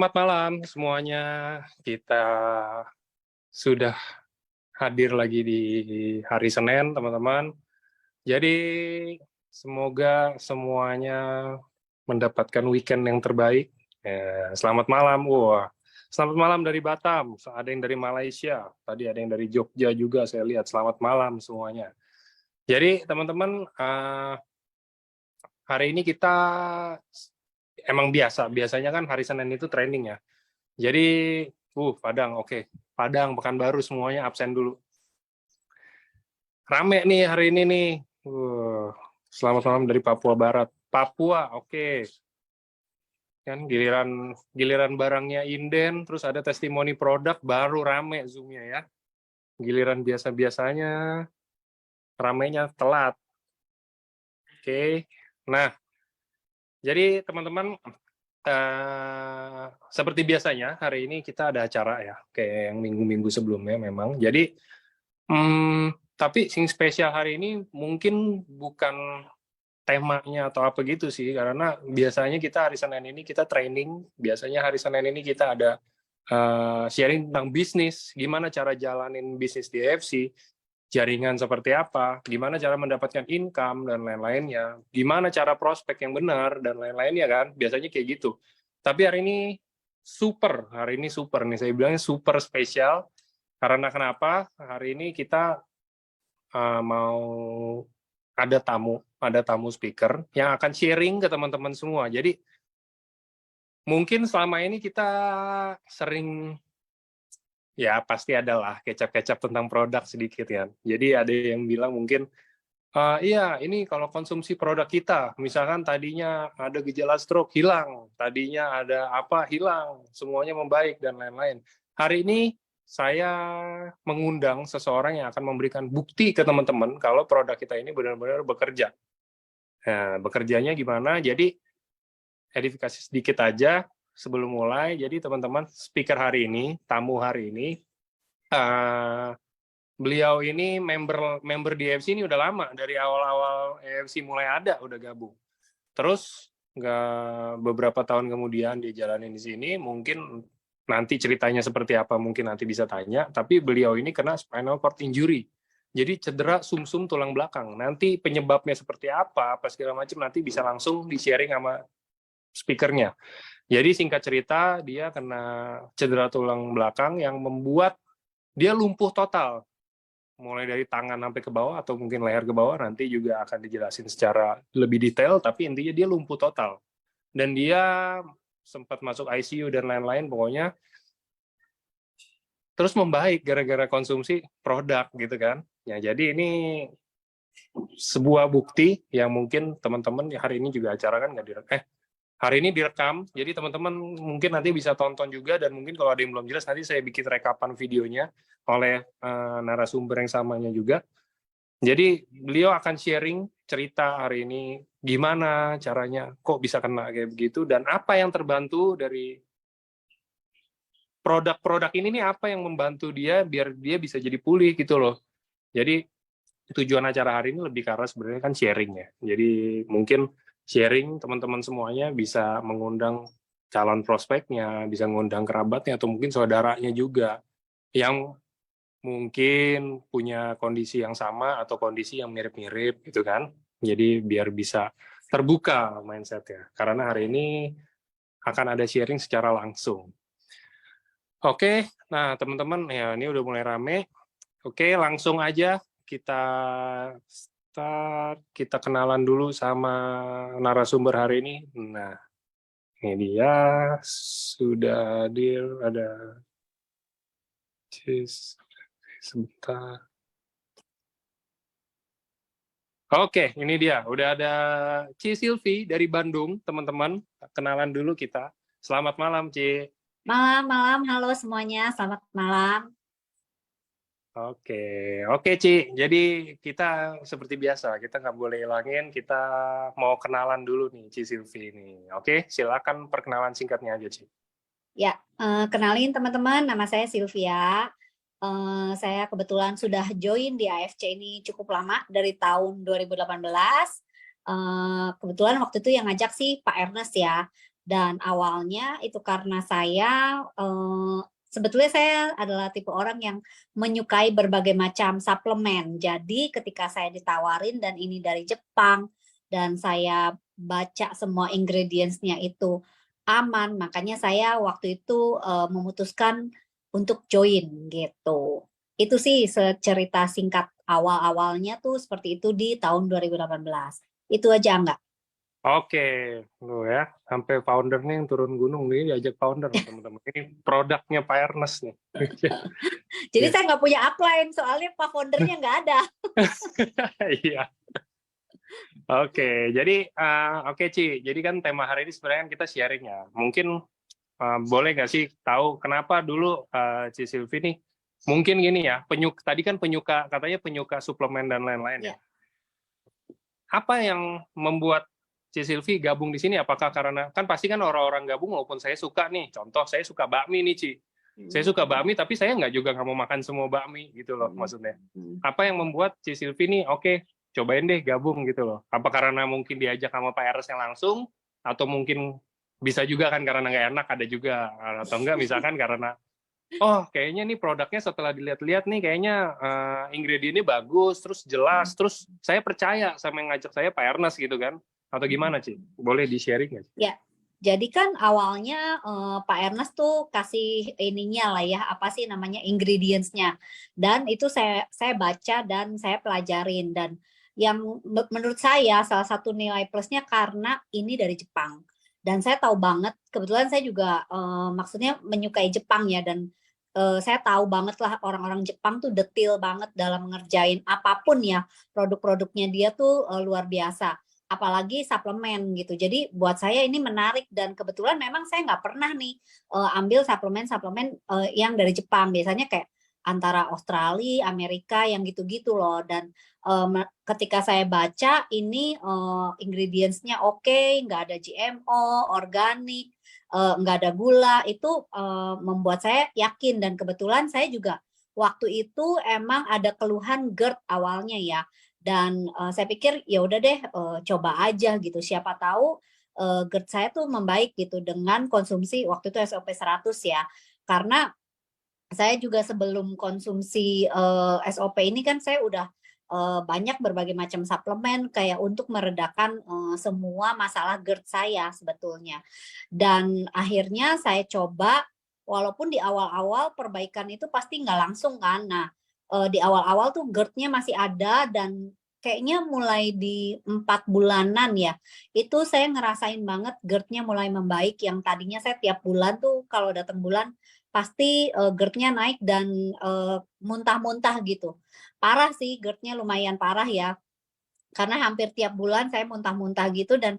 Selamat malam semuanya. Kita sudah hadir lagi di hari Senin, teman-teman. Jadi semoga semuanya mendapatkan weekend yang terbaik. Selamat malam. Wah, selamat malam dari Batam. Ada yang dari Malaysia. Tadi ada yang dari Jogja juga saya lihat. Selamat malam semuanya. Jadi teman-teman, hari ini kita emang biasanya kan hari Senin itu training ya. Jadi, Padang, oke. Padang, Pekanbaru, semuanya absen dulu. Rame nih hari ini nih. Selamat malam dari Papua Barat. Papua, oke. Kan giliran barangnya inden, terus ada testimoni produk, baru rame Zoom-nya ya. Giliran biasa-biasanya, ramenya telat. Oke. Nah, jadi teman-teman, seperti biasanya hari ini kita ada acara ya, kayak yang minggu-minggu sebelumnya memang. Jadi tapi yang spesial hari ini mungkin bukan temanya atau apa gitu sih, karena biasanya kita hari Senin ini kita training, biasanya hari Senin ini kita ada sharing tentang bisnis, gimana cara jalanin bisnis di AFC, jaringan seperti apa, gimana cara mendapatkan income dan lain-lainnya, gimana cara prospek yang benar dan lain-lainnya kan, biasanya kayak gitu. Tapi hari ini super nih, saya bilangnya super spesial, karena kenapa? Hari ini kita mau ada tamu speaker yang akan sharing ke teman-teman semua. Jadi mungkin selama ini kita sering ya pasti adalah kecap-kecap tentang produk sedikit ya. Jadi ada yang bilang mungkin iya ini kalau konsumsi produk kita, misalkan tadinya ada gejala stroke hilang, tadinya ada apa hilang, semuanya membaik dan lain-lain. Hari ini saya mengundang seseorang yang akan memberikan bukti ke teman-teman kalau produk kita ini benar-benar bekerja. Nah, bekerjanya gimana? Jadi edifikasi sedikit aja sebelum mulai. Jadi teman-teman, speaker hari ini, tamu hari ini, beliau ini member di AFC ini udah lama, dari awal-awal AFC mulai ada, udah gabung. Terus beberapa tahun kemudian dia jalanin di sini, mungkin nanti ceritanya seperti apa mungkin nanti bisa tanya, tapi beliau ini kena spinal cord injury. Jadi cedera sumsum tulang belakang. Nanti penyebabnya seperti apa segala macam nanti bisa langsung di-sharing sama speakernya. Jadi singkat cerita, dia kena cedera tulang belakang yang membuat dia lumpuh total. Mulai dari tangan sampai ke bawah atau mungkin leher ke bawah, nanti juga akan dijelasin secara lebih detail, tapi intinya dia lumpuh total. Dan dia sempat masuk ICU dan lain-lain, pokoknya terus membaik gara-gara konsumsi produk gitu kan. Ya, jadi ini sebuah bukti yang mungkin teman-teman hari ini juga acara kan hari ini direkam, jadi teman-teman mungkin nanti bisa tonton juga, dan mungkin kalau ada yang belum jelas nanti saya bikin rekapan videonya oleh narasumber yang samanya juga. Jadi beliau akan sharing cerita hari ini, gimana caranya kok bisa kena kayak begitu, dan apa yang terbantu dari produk-produk ini nih, apa yang membantu dia biar dia bisa jadi pulih gitu loh. Jadi tujuan acara hari ini lebih karena sebenarnya kan sharing ya. Jadi mungkin sharing teman-teman semuanya bisa mengundang calon prospeknya, bisa mengundang kerabatnya atau mungkin saudaranya juga yang mungkin punya kondisi yang sama atau kondisi yang mirip-mirip gitu kan. Jadi biar bisa terbuka mindset-nya. Karena hari ini akan ada sharing secara langsung. Oke, nah teman-teman ya ini udah mulai rame. Oke, langsung aja kita start, kita kenalan dulu sama narasumber hari ini. Nah, ini dia sudah hadir, ada sebentar. Oke, ini dia. Udah ada Ci Silvi dari Bandung, teman-teman. Kenalan dulu kita. Selamat malam, Ci. Malam, halo semuanya, selamat malam. Oke, Ci. Jadi kita seperti biasa, kita nggak boleh hilangin, kita mau kenalan dulu nih, Ci Silvi ini. Oke, silakan perkenalan singkatnya aja, Ci. Ya, kenalin teman-teman, nama saya Sylvia. Saya kebetulan sudah join di AFC ini cukup lama, dari tahun 2018. Kebetulan waktu itu yang ngajak sih Pak Ernest ya. Dan awalnya itu karena saya sebetulnya saya adalah tipe orang yang menyukai berbagai macam suplemen. Jadi ketika saya ditawarin dan ini dari Jepang dan saya baca semua ingredients-nya itu aman, makanya saya waktu itu memutuskan untuk join gitu. Itu sih secerita singkat awal-awalnya tuh seperti itu di tahun 2018. Itu aja enggak? Oke, lu ya, sampai foundernya yang turun gunung nih, diajak founder teman-teman. Ini produknya Pak Ernest nih. Jadi Ya. saya nggak punya upline, soalnya Pak foundernya nggak ada. Iya. Oke, jadi oke Ci, jadi kan tema hari ini sebenarnya kan kita sharing ya. Mungkin boleh nggak sih tahu kenapa dulu Ci Silvi nih, mungkin gini ya, tadi kan katanya penyuka suplemen dan lain-lain ya. Ya. Apa yang membuat Ci Silvi gabung di sini? Apakah karena kan pasti kan orang-orang gabung walaupun saya suka nih, contoh saya suka bakmi nih Ci, saya suka bakmi tapi saya nggak mau makan semua bakmi gitu loh maksudnya. Apa yang membuat Ci Silvi nih oke, cobain deh gabung gitu loh? Apa karena mungkin diajak sama Pak Eres yang langsung, atau mungkin bisa juga kan karena nggak enak ada juga, atau enggak misalkan karena oh kayaknya nih produknya setelah dilihat-lihat nih kayaknya ingredientnya bagus, terus jelas, terus saya percaya sama yang ngajak saya Pak Ernest gitu kan, atau gimana Ci? Boleh di-sharing nggak? Ya, jadi kan awalnya Pak Ernest tuh kasih ininya lah ya, apa sih namanya ingredients-nya. Dan itu saya baca dan saya pelajarin. Dan yang menurut saya salah satu nilai plusnya karena ini dari Jepang. Dan saya tahu banget, kebetulan saya juga maksudnya menyukai Jepang ya, dan saya tahu banget lah orang-orang Jepang tuh detail banget dalam ngerjain apapun ya, produk-produknya dia tuh luar biasa. Apalagi suplemen gitu. Jadi buat saya ini menarik dan kebetulan memang saya nggak pernah nih ambil suplemen-suplemen yang dari Jepang. Biasanya kayak antara Australia, Amerika yang gitu-gitu loh. Dan ketika saya baca ini ingredients-nya oke, nggak ada GMO, organik, nggak ada gula, itu membuat saya yakin. Dan kebetulan saya juga waktu itu emang ada keluhan GERD awalnya ya. Dan saya pikir ya udah deh coba aja gitu, siapa tahu GERD saya tuh membaik gitu dengan konsumsi waktu itu SOP 100 ya. Karena saya juga sebelum konsumsi SOP ini kan saya udah banyak berbagai macam suplemen kayak untuk meredakan semua masalah GERD saya sebetulnya. Dan akhirnya saya coba, walaupun di awal-awal perbaikan itu pasti nggak langsung kan. Nah, di awal-awal tuh GERD-nya masih ada dan kayaknya mulai di 4 bulanan ya, itu saya ngerasain banget GERD-nya mulai membaik. Yang tadinya saya tiap bulan tuh kalau datang bulan pasti GERD-nya naik dan muntah-muntah gitu. Parah sih, GERD-nya lumayan parah ya. Karena hampir tiap bulan saya muntah-muntah gitu dan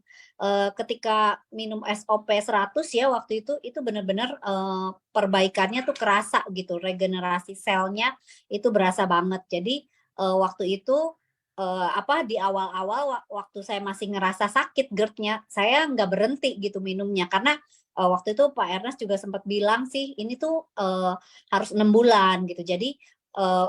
ketika minum SOP 100 ya waktu itu benar-benar perbaikannya tuh kerasa gitu, regenerasi selnya itu berasa banget. Jadi waktu itu di awal-awal waktu saya masih ngerasa sakit GERD-nya, saya nggak berhenti gitu minumnya karena waktu itu Pak Ernest juga sempat bilang sih ini tuh harus 6 bulan gitu. Jadi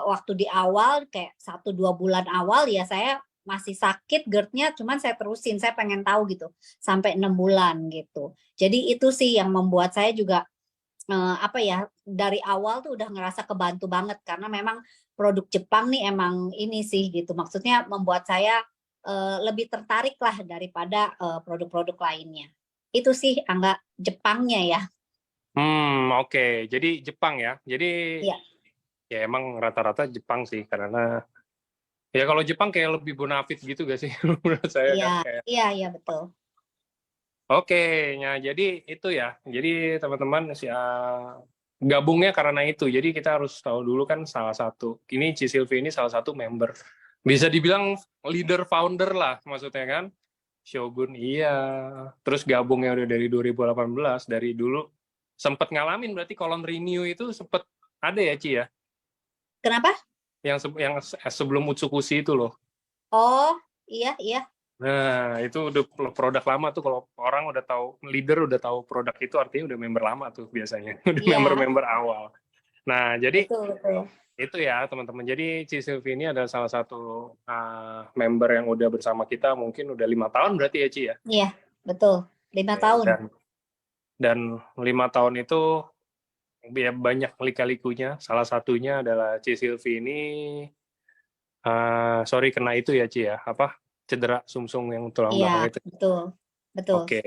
waktu di awal kayak 1-2 bulan awal ya saya masih sakit GERD-nya, cuman saya terusin, saya pengen tahu gitu sampai 6 bulan gitu. Jadi itu sih yang membuat saya juga dari awal tuh udah ngerasa kebantu banget karena memang produk Jepang nih emang ini sih gitu, maksudnya membuat saya lebih tertarik lah daripada produk-produk lainnya. Itu sih Angga, Jepangnya ya. Oke. Jadi Jepang ya. Jadi Iya. ya emang rata-rata Jepang sih karena ya kalau Jepang kayak lebih bonafit gitu gak sih menurut saya Iya, kan kayak. iya betul. Oke, nah jadi itu ya. Jadi teman-teman gabungnya karena itu. Jadi kita harus tahu dulu kan salah satu. Ini Ci Silvi ini salah satu member. Bisa dibilang leader founder lah maksudnya kan. Shogun iya. Terus gabungnya udah dari 2018 dari dulu. Sempat ngalamin berarti kolon renew itu sempat ada ya Ci ya? Kenapa? Yang sebelum Utsukushi itu loh. Oh, iya. Nah, itu udah produk lama tuh kalau orang udah tahu, leader udah tahu produk itu artinya udah member lama tuh biasanya. Udah Iya, member-member awal. Nah, jadi betul. itu ya teman-teman. Jadi Ci Silvi ini adalah salah satu member yang udah bersama kita mungkin udah 5 tahun berarti ya Ci ya. Iya, betul. 5 Oke, tahun. dan Dan 5 tahun itu ya banyak lika-likunya. Salah satunya adalah Ci Silvi ini sorry kena itu ya Ci ya, apa cedera sumsum yang tulang Iya, belakang itu. betul. Betul. Oke,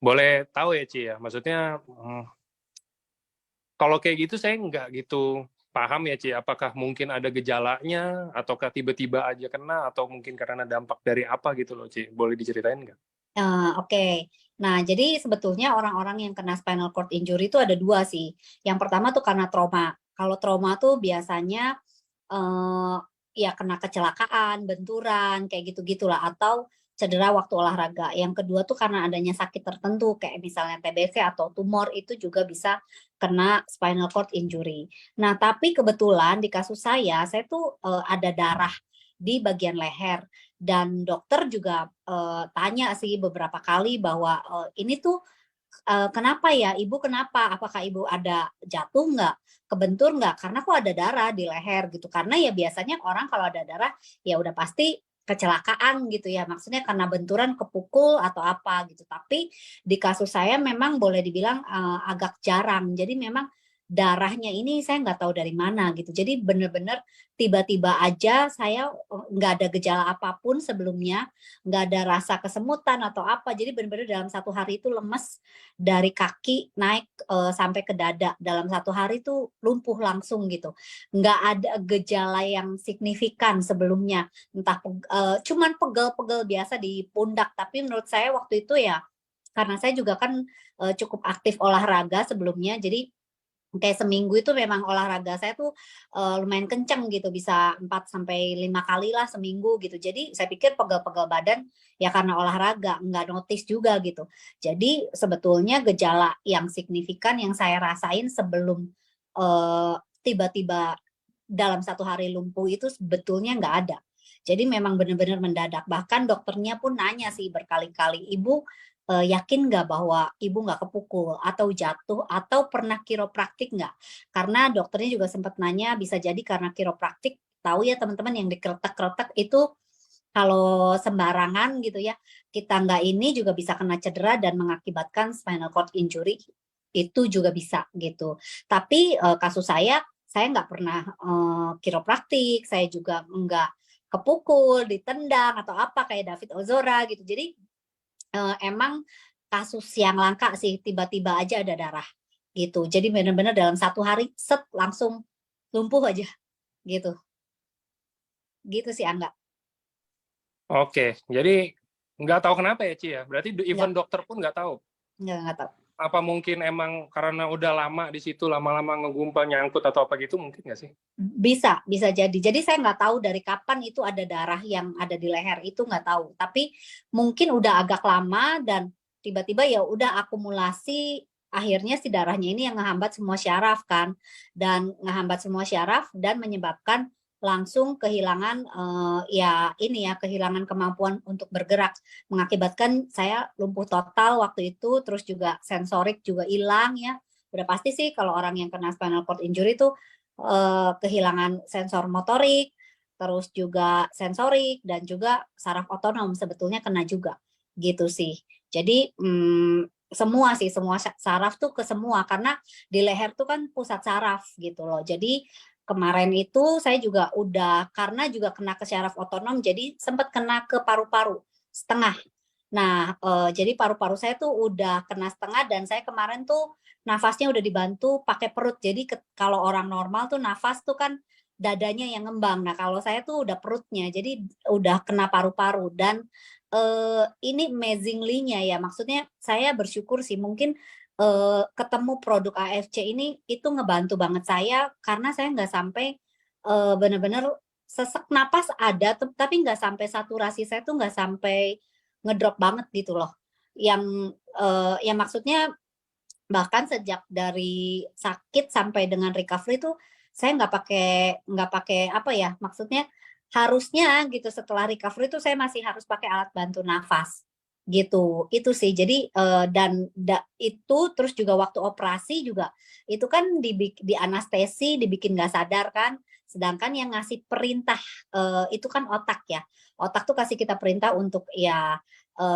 boleh tahu ya Ci ya, maksudnya kalau kayak gitu saya nggak gitu paham ya Ci, apakah mungkin ada gejalanya, ataukah tiba-tiba aja kena, atau mungkin karena dampak dari apa gitu loh Ci, boleh diceritain nggak? Oke. Nah, jadi sebetulnya orang-orang yang kena spinal cord injury itu ada dua sih. Yang pertama tuh karena trauma. Kalau trauma tuh biasanya eh, ya kena kecelakaan, benturan, kayak gitu-gitulah, atau cedera waktu olahraga. Yang kedua tuh karena adanya sakit tertentu, kayak misalnya TBC atau tumor, itu juga bisa kena spinal cord injury. Nah, tapi kebetulan di kasus saya tuh ada darah di bagian leher. Dan dokter juga tanya sih beberapa kali bahwa ini tuh kenapa ya, ibu kenapa? Apakah ibu ada jatuh nggak? Kebentur nggak? Karena kok ada darah di leher gitu. Karena ya biasanya orang kalau ada darah ya udah pasti kecelakaan gitu ya. Maksudnya karena benturan kepukul atau apa gitu. Tapi di kasus saya memang boleh dibilang agak jarang. Jadi memang darahnya ini saya nggak tahu dari mana gitu. Jadi benar-benar tiba-tiba aja saya nggak ada gejala apapun sebelumnya, nggak ada rasa kesemutan atau apa. Jadi benar-benar dalam satu hari itu lemes dari kaki naik sampai ke dada. Dalam satu hari itu lumpuh langsung gitu. Nggak ada gejala yang signifikan sebelumnya. Entah cuman pegel-pegel biasa di pundak. Tapi menurut saya waktu itu ya karena saya juga kan cukup aktif olahraga sebelumnya. Jadi kayak seminggu itu memang olahraga saya tuh lumayan kenceng gitu, bisa 4 sampai 5 kali lah seminggu gitu. Jadi saya pikir pegel-pegel badan ya karena olahraga, nggak notice juga gitu. Jadi sebetulnya gejala yang signifikan yang saya rasain sebelum tiba-tiba dalam satu hari lumpuh itu sebetulnya nggak ada. Jadi memang benar-benar mendadak. Bahkan dokternya pun nanya sih berkali-kali, ibu yakin nggak bahwa ibu nggak kepukul atau jatuh atau pernah kiropraktik nggak? Karena dokternya juga sempat nanya bisa jadi karena kiropraktik, tahu ya teman-teman yang dikretek-kretek itu kalau sembarangan gitu ya, kita nggak ini juga bisa kena cedera dan mengakibatkan spinal cord injury, itu juga bisa gitu. Tapi kasus saya nggak pernah kiropraktik, saya juga nggak kepukul, ditendang atau apa kayak David Ozora gitu. Jadi emang kasus yang langka sih, tiba-tiba aja ada darah gitu. Jadi benar-benar dalam satu hari set langsung lumpuh aja gitu. Gitu sih Angga. Oke, jadi nggak tahu kenapa ya Ci ya, berarti even Nggak, dokter pun nggak tahu. nggak tahu. Apa mungkin emang karena udah lama di situ, lama-lama ngegumpal nyangkut atau apa gitu, mungkin nggak sih? Bisa jadi. Jadi saya nggak tahu dari kapan itu ada darah yang ada di leher, itu nggak tahu. Tapi mungkin udah agak lama dan tiba-tiba ya udah akumulasi, akhirnya si darahnya ini yang ngehambat semua syaraf kan, dan ngehambat semua syaraf dan menyebabkan langsung kehilangan ya ini ya kehilangan kemampuan untuk bergerak, mengakibatkan saya lumpuh total waktu itu, terus juga sensorik juga hilang ya. Udah pasti sih kalau orang yang kena spinal cord injury itu kehilangan sensor motorik, terus juga sensorik dan juga saraf otonom sebetulnya kena juga gitu sih. Jadi semua sih, semua saraf tuh ke semua karena di leher tuh kan pusat saraf gitu loh. Jadi kemarin itu saya juga udah karena juga kena ke saraf otonom jadi sempat kena ke paru-paru setengah. Nah, jadi paru-paru saya tuh udah kena setengah dan saya kemarin tuh nafasnya udah dibantu pakai perut. Jadi kalau orang normal tuh nafas tuh kan dadanya yang ngembang. Nah, kalau saya tuh udah perutnya. Jadi udah kena paru-paru dan ini amazingly-nya ya. Maksudnya saya bersyukur sih mungkin ketemu produk AFC ini itu ngebantu banget saya karena saya nggak sampai benar-benar sesek napas ada tapi nggak sampai saturasi saya tuh nggak sampai ngedrop banget gitu loh. Yang ya maksudnya bahkan sejak dari sakit sampai dengan recovery tuh saya nggak pakai apa ya maksudnya harusnya gitu setelah recovery tuh saya masih harus pakai alat bantu nafas gitu itu sih jadi dan itu terus juga waktu operasi juga itu kan di anestesi dibikin nggak sadar kan sedangkan yang ngasih perintah itu kan otak ya otak tuh kasih kita perintah untuk ya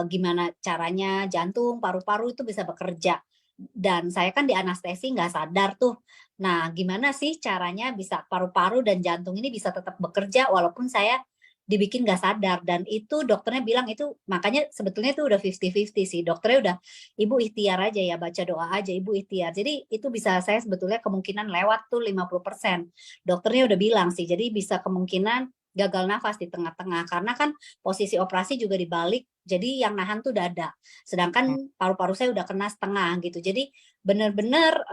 gimana caranya jantung paru-paru itu bisa bekerja. Dan saya kan di anestesi nggak sadar tuh. Nah, gimana sih caranya bisa paru-paru dan jantung ini bisa tetap bekerja walaupun saya dibikin nggak sadar, dan itu dokternya bilang itu makanya sebetulnya itu udah 50-50 sih. Dokternya udah, "Ibu ikhtiar aja ya, baca doa aja, Ibu ikhtiar." Jadi itu bisa saya sebetulnya kemungkinan lewat tuh 50%. Dokternya udah bilang sih, jadi bisa kemungkinan gagal nafas di tengah-tengah karena kan posisi operasi juga dibalik, jadi yang nahan tuh dada. Sedangkan paru-paru saya udah kena setengah gitu. Jadi bener-bener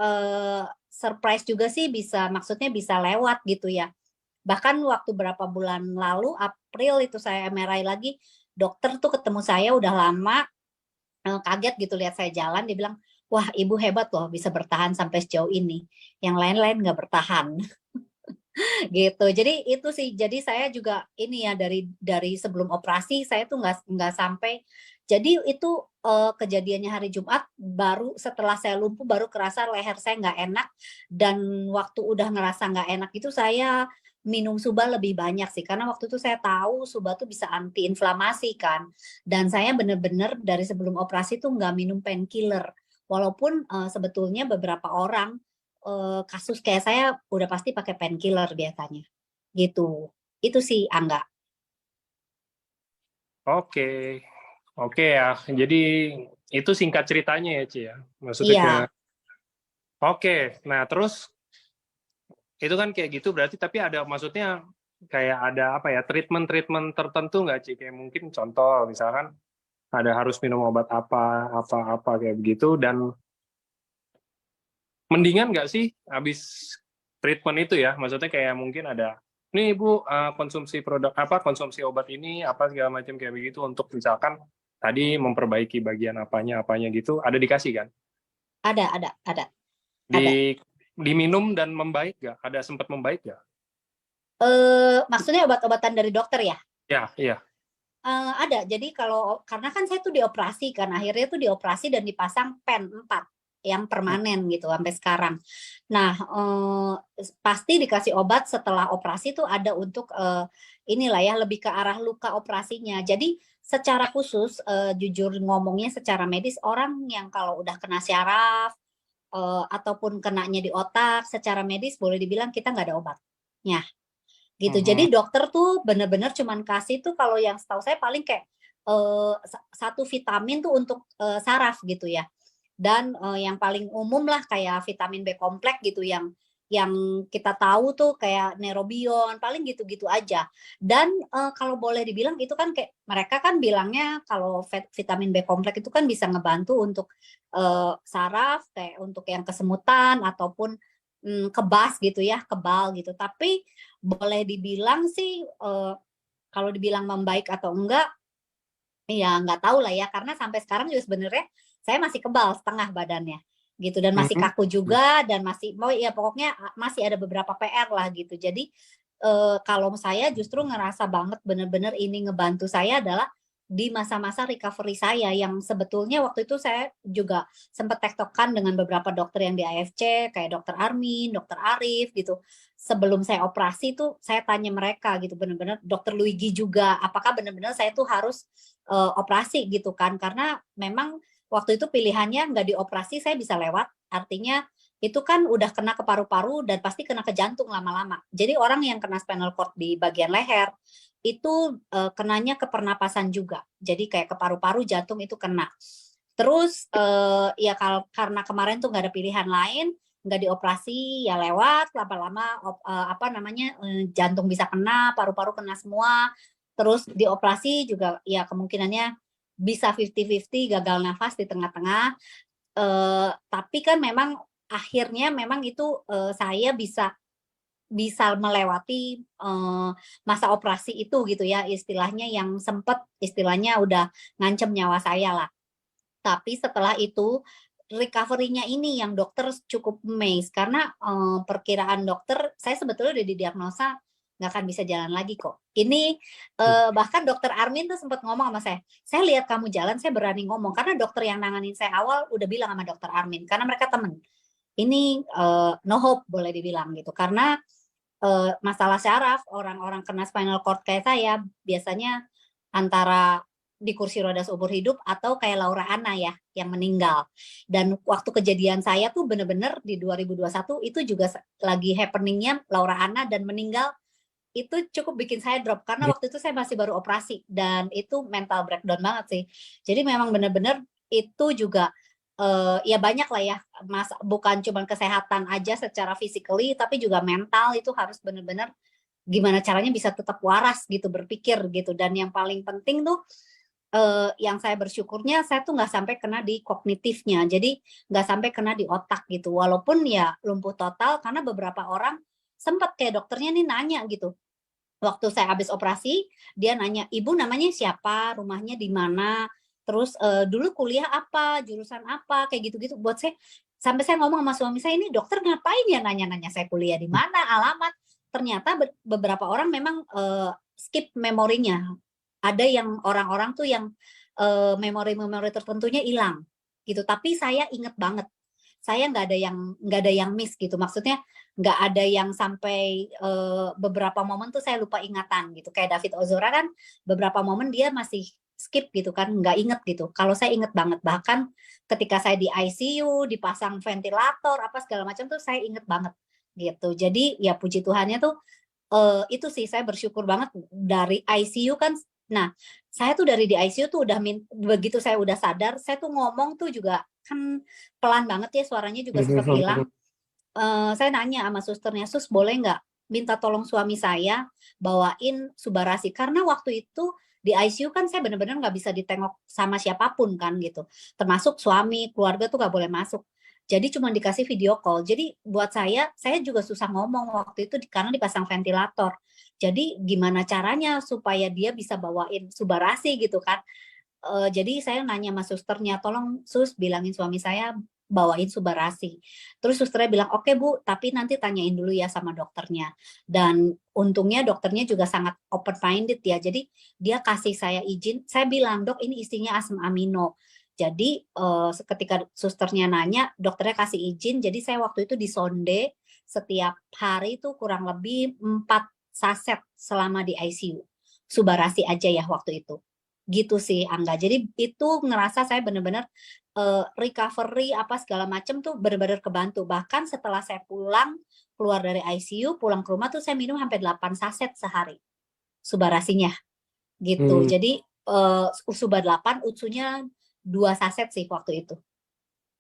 surprise juga sih bisa, maksudnya bisa lewat gitu ya. Bahkan waktu berapa bulan lalu, April itu saya MRI lagi, dokter tuh ketemu saya udah lama, kaget gitu lihat saya jalan, dia bilang, "Wah, Ibu hebat loh bisa bertahan sampai sejauh ini, yang lain-lain nggak bertahan." Gitu. Jadi itu sih, jadi saya juga ini ya dari sebelum operasi saya tuh nggak sampai, jadi itu, kejadiannya hari Jumat, baru setelah saya lumpuh baru kerasa leher saya nggak enak, dan waktu udah ngerasa nggak enak itu saya minum Suba lebih banyak sih, karena waktu itu saya tahu Suba tuh bisa antiinflamasi kan, dan saya bener-bener dari sebelum operasi tuh nggak minum painkiller. Walaupun, sebetulnya beberapa orang kasus kayak saya udah pasti pakai painkiller biasanya, gitu. Itu sih, Angga. Oke, oke ya. Jadi itu singkat ceritanya ya, Ci ya. Maksudnya ke Iya, oke. Nah, terus itu kan kayak gitu berarti tapi ada maksudnya kayak ada apa ya, treatment-treatment tertentu nggak, Ci? Kayak mungkin contoh misalkan ada harus minum obat apa kayak begitu dan mendingan nggak sih habis treatment itu ya? Maksudnya kayak mungkin ada nih Ibu konsumsi produk apa konsumsi obat ini apa segala macam kayak begitu untuk misalkan tadi memperbaiki bagian apanya gitu ada dikasih kan? ada. Ada. Di diminum dan membaik nggak? Ada sempat membaik nggak? Maksudnya obat-obatan dari dokter ya? Ya, iya. Ada. Jadi karena kan saya tuh dioperasi kan, akhirnya tuh dioperasi dan dipasang pen 4 yang permanen gitu sampai sekarang. Nah, pasti dikasih obat setelah operasi tuh ada untuk, inilah ya, lebih ke arah luka operasinya. Jadi secara khusus, jujur ngomongnya secara medis, orang yang kalau udah kena syaraf, ataupun kenanya di otak, secara medis boleh dibilang kita nggak ada obatnya. Gitu. Mhm. Jadi dokter tuh bener-bener cuman kasih tuh kalau yang setahu saya paling kayak, satu vitamin tuh untuk, saraf gitu ya. Dan, yang paling umum lah kayak vitamin B kompleks gitu yang kita tahu tuh kayak neurobion, paling gitu-gitu aja. Dan, kalau boleh dibilang itu kan kayak mereka kan bilangnya kalau vitamin B kompleks itu kan bisa ngebantu untuk, saraf, kayak untuk yang kesemutan ataupun, kebas gitu ya, kebal gitu. Tapi boleh dibilang sih, kalau dibilang membaik atau enggak, ya nggak tahu lah ya, karena sampai sekarang juga sebenarnya saya masih kebal setengah badannya, gitu, dan masih Mhm. kaku juga dan masih mau ya pokoknya masih ada beberapa PR lah gitu. Jadi, kalau saya justru ngerasa banget bener-bener ini ngebantu saya adalah di masa-masa recovery saya yang sebetulnya waktu itu saya juga sempat tektokan dengan beberapa dokter yang di AFC, kayak dokter Armin, dokter Arif gitu. Sebelum saya operasi tuh saya tanya mereka gitu, bener-bener dokter Luigi juga, apakah bener-bener saya tuh harus operasi gitu kan, karena memang waktu itu pilihannya nggak dioperasi saya bisa lewat, artinya itu kan udah kena ke paru-paru dan pasti kena ke jantung lama-lama. Jadi orang yang kena spinal cord di bagian leher itu, kenanya ke pernapasan juga. Jadi kayak ke paru-paru, jantung itu kena. Terus, ya karena kemarin tuh nggak ada pilihan lain, nggak dioperasi ya lewat, lama-lama apa namanya, jantung bisa kena, paru-paru kena semua, terus dioperasi juga ya kemungkinannya bisa 50-50 gagal nafas di tengah-tengah, tapi kan memang akhirnya memang itu, saya bisa bisa melewati, masa operasi itu gitu ya, istilahnya yang sempet istilahnya udah ngancem nyawa saya lah. Tapi setelah itu, recovery-nya ini yang dokter cukup amazed karena, perkiraan dokter saya sebetulnya udah didiagnosa nggak akan bisa jalan lagi kok. Ini, bahkan dokter Armin tuh sempat ngomong sama saya lihat kamu jalan saya berani ngomong." Karena dokter yang nanganin saya awal udah bilang sama dokter Armin, karena mereka temen, "Ini, no hope," boleh dibilang gitu. Karena, masalah syaraf, orang-orang kena spinal cord kayak saya biasanya antara di kursi roda seumur hidup atau kayak Laura Anna ya yang meninggal. Dan waktu kejadian saya tuh bener-bener di 2021 itu juga lagi happeningnya Laura Anna dan meninggal, itu cukup bikin saya drop karena waktu itu saya masih baru operasi dan itu mental breakdown banget sih. Jadi memang bener-bener itu juga ya banyak lah ya, Mas, bukan cuma kesehatan aja secara physically tapi juga mental itu harus bener-bener gimana caranya bisa tetap waras gitu berpikir gitu. Dan yang paling penting tuh yang saya bersyukurnya saya tuh nggak sampai kena di kognitifnya, jadi nggak sampai kena di otak gitu. Walaupun ya lumpuh total karena beberapa orang sempat kayak dokternya nih nanya gitu. Waktu saya habis operasi, dia nanya, "Ibu namanya siapa? Rumahnya di mana? Terus dulu kuliah apa? Jurusan apa?" Kayak gitu-gitu. Buat saya, sampai saya ngomong sama suami saya, "Ini dokter ngapain ya nanya-nanya saya kuliah di mana, alamat?" Ternyata beberapa orang memang skip memorinya. Ada yang orang-orang tuh yang memori-memori tertentunya hilang gitu. Tapi saya inget banget. Saya nggak ada yang miss gitu. Maksudnya nggak ada yang sampai beberapa momen tuh saya lupa ingatan gitu. Kayak David Ozora kan beberapa momen dia masih skip gitu kan, nggak inget gitu. Kalau saya inget banget, bahkan ketika saya di ICU, dipasang ventilator, apa segala macam tuh saya inget banget gitu. Jadi ya puji Tuhannya tuh itu sih saya bersyukur banget dari ICU kan. Nah, saya tuh dari di ICU tuh udah begitu saya udah sadar, saya tuh ngomong tuh juga kan pelan banget ya, suaranya juga sempet hilang. Saya nanya sama susternya, "Sus, boleh nggak minta tolong suami saya bawain Subarasi?" Karena waktu itu di ICU kan saya bener-bener nggak bisa ditengok sama siapapun kan gitu, termasuk suami, keluarga tuh nggak boleh masuk. Jadi cuma dikasih video call. Jadi buat saya juga susah ngomong waktu itu karena dipasang ventilator. Jadi gimana caranya supaya dia bisa bawain Subarasi gitu kan. Jadi saya nanya sama susternya, "Tolong Sus bilangin suami saya bawain Subarasi." Terus susternya bilang, "Oke Bu, tapi nanti tanyain dulu ya sama dokternya." Dan untungnya dokternya juga sangat open minded ya. Jadi dia kasih saya izin, saya bilang, "Dok, ini isinya asam amino." Jadi ketika susternya nanya, dokternya kasih izin. Jadi saya waktu itu disonde setiap hari itu kurang lebih 4 saset selama di ICU. Subarasi aja ya waktu itu. Gitu sih Angga. Jadi itu ngerasa saya benar-benar recovery apa segala macam tuh benar-benar kebantu. Bahkan setelah saya pulang keluar dari ICU, pulang ke rumah tuh saya minum sampai 8 saset sehari Subarasinya gitu. Jadi Suba 8, Utsunya 2 saset sih waktu itu.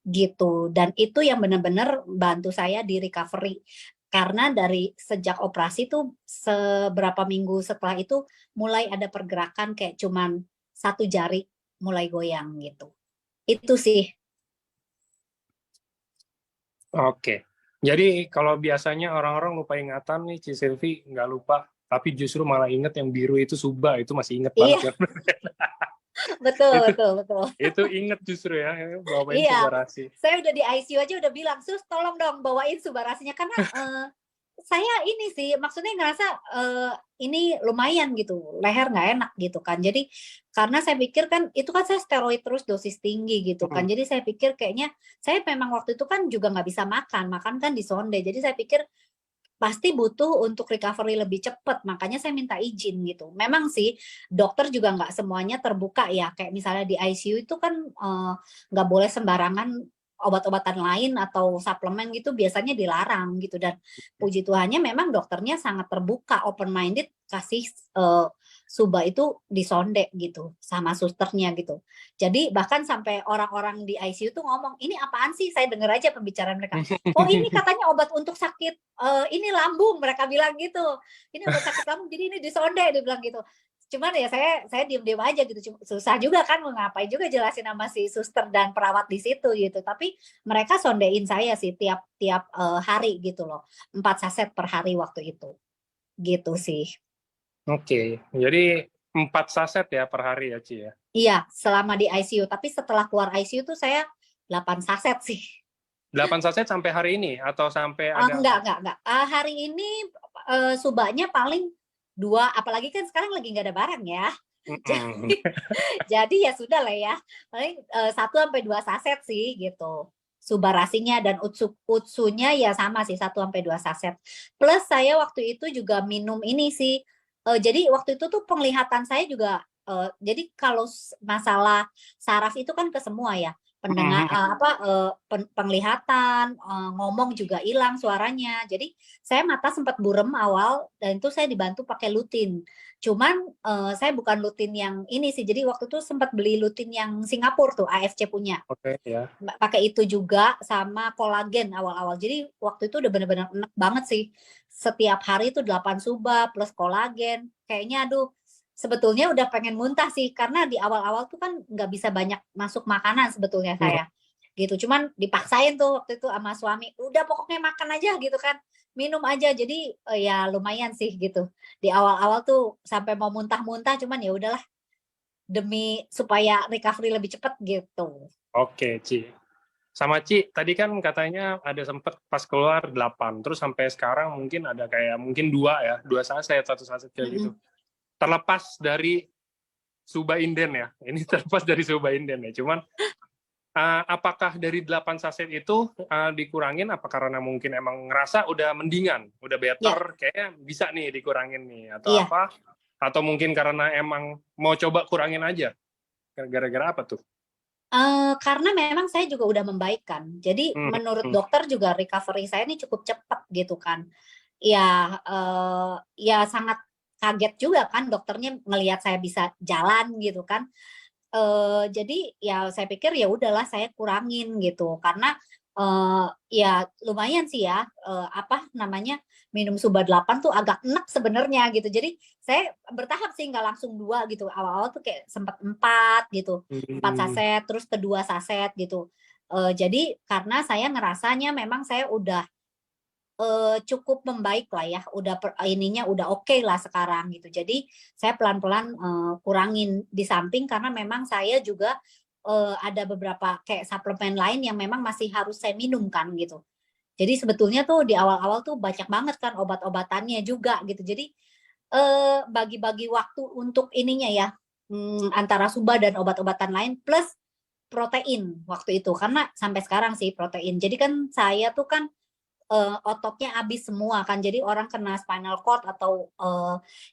Gitu. Dan itu yang benar-benar bantu saya di recovery. Karena dari sejak operasi tuh seberapa minggu setelah itu mulai ada pergerakan kayak cuman satu jari mulai goyang gitu. Itu sih. Oke. Jadi kalau biasanya orang-orang lupa ingatan nih, Ci Silvi nggak lupa, tapi justru malah inget yang biru itu Suba, itu masih inget banget Iya, ya. betul, Itu betul, betul. itu inget justru ya, bawain Iya, Subarasi. saya udah di ICU aja udah bilang, "Sus, tolong dong bawain Subarasinya." Karena saya ini sih, maksudnya ngerasa ini lumayan gitu, leher nggak enak gitu kan. Jadi karena saya pikir kan itu kan saya steroid terus dosis tinggi gitu kan. Jadi saya pikir kayaknya saya memang waktu itu kan juga nggak bisa makan, makan kan di sonde. Jadi saya pikir pasti butuh untuk recovery lebih cepat, makanya saya minta izin gitu. Memang sih dokter juga nggak semuanya terbuka ya, kayak misalnya di ICU itu kan nggak boleh sembarangan obat-obatan lain atau suplemen gitu biasanya dilarang gitu. Dan puji Tuhannya memang dokternya sangat terbuka, open minded, kasih Suba itu disonde gitu sama susternya gitu. Jadi bahkan sampai orang-orang di ICU tuh ngomong, "Ini apaan sih?" Saya dengar aja pembicaraan mereka. "Oh, ini katanya obat untuk sakit ini lambung," mereka bilang gitu. "Ini obat sakit lambung, jadi ini disonde," dia bilang gitu. Cuman ya saya diem-diem aja gitu, susah juga kan mau ngapain juga jelasin sama si suster dan perawat di situ gitu. Tapi mereka sondein saya sih tiap tiap hari gitu loh, 4 saset per hari waktu itu. Gitu sih. Oke, jadi 4 saset ya per hari ya, Ci ya? Iya, selama di ICU, tapi setelah keluar ICU tuh saya 8 saset sih. 8 saset sampai hari ini atau sampai ada Enggak. Hari ini Subanya paling 2, apalagi kan sekarang lagi nggak ada barang ya. Jadi ya sudah lah ya, paling 1 sampai 2 saset sih gitu. Subarasinya dan Utsunya ya sama sih 1 sampai 2 saset. Plus saya waktu itu juga minum ini sih, jadi waktu itu tuh penglihatan saya juga jadi kalau masalah saraf itu kan ke semua ya, pendengar, penglihatan, ngomong juga hilang suaranya. Jadi saya mata sempat burem awal dan itu saya dibantu pakai lutin. Cuman saya bukan lutin yang ini sih. Jadi waktu itu sempat beli lutin yang Singapura tuh, AFC punya. Oke, ya. Pakai itu juga sama kolagen awal-awal. Jadi waktu itu udah benar-benar enak banget sih. Setiap hari itu 8 suba plus kolagen. Kayaknya aduh, sebetulnya udah pengen muntah sih karena di awal-awal tuh kan nggak bisa banyak masuk makanan sebetulnya saya gitu, cuman dipaksain tuh waktu itu sama suami, udah pokoknya makan aja gitu kan, minum aja. Jadi ya lumayan sih gitu di awal-awal tuh sampai mau muntah-muntah, cuman ya udahlah demi supaya recovery lebih cepat gitu. Oke, Ci. Sama Ci, tadi kan katanya ada sempet pas keluar 8, terus sampai sekarang mungkin ada kayak mungkin 2 ya, 2 saset, 1 saset kayak gitu. Terlepas dari Suba Inden ya, ini terlepas dari Suba Inden ya, cuman apakah dari 8 saset itu dikurangin, apa karena mungkin emang ngerasa udah mendingan, udah better, kayaknya bisa nih dikurangin nih, atau apa? Atau mungkin karena emang mau coba kurangin aja? Gara-gara apa tuh? Karena memang saya juga udah membaikkan. Jadi menurut dokter juga recovery saya ini cukup cepat gitu kan. Ya, ya sangat kaget juga kan dokternya ngelihat saya bisa jalan gitu kan. Jadi ya saya pikir ya udahlah saya kurangin gitu karena ya lumayan sih ya, apa namanya, minum Suba 8 tuh agak enak sebenarnya gitu. Jadi saya bertahap sih, nggak langsung 2 gitu. Awal-awal tuh kayak sempat 4 gitu, 4 saset, terus kedua saset gitu. Jadi karena saya ngerasanya memang saya udah cukup membaik lah ya, udah ininya udah oke lah sekarang gitu. Jadi saya pelan-pelan kurangin, di samping karena memang saya juga ada beberapa kayak suplemen lain yang memang masih harus saya minum kan gitu. Jadi sebetulnya tuh di awal-awal tuh banyak banget kan obat-obatannya juga gitu. Jadi bagi-bagi waktu untuk ininya ya, antara Suba dan obat-obatan lain plus protein waktu itu, karena sampai sekarang sih protein. Jadi kan saya tuh kan ototnya habis semua kan. Jadi orang kena spinal cord atau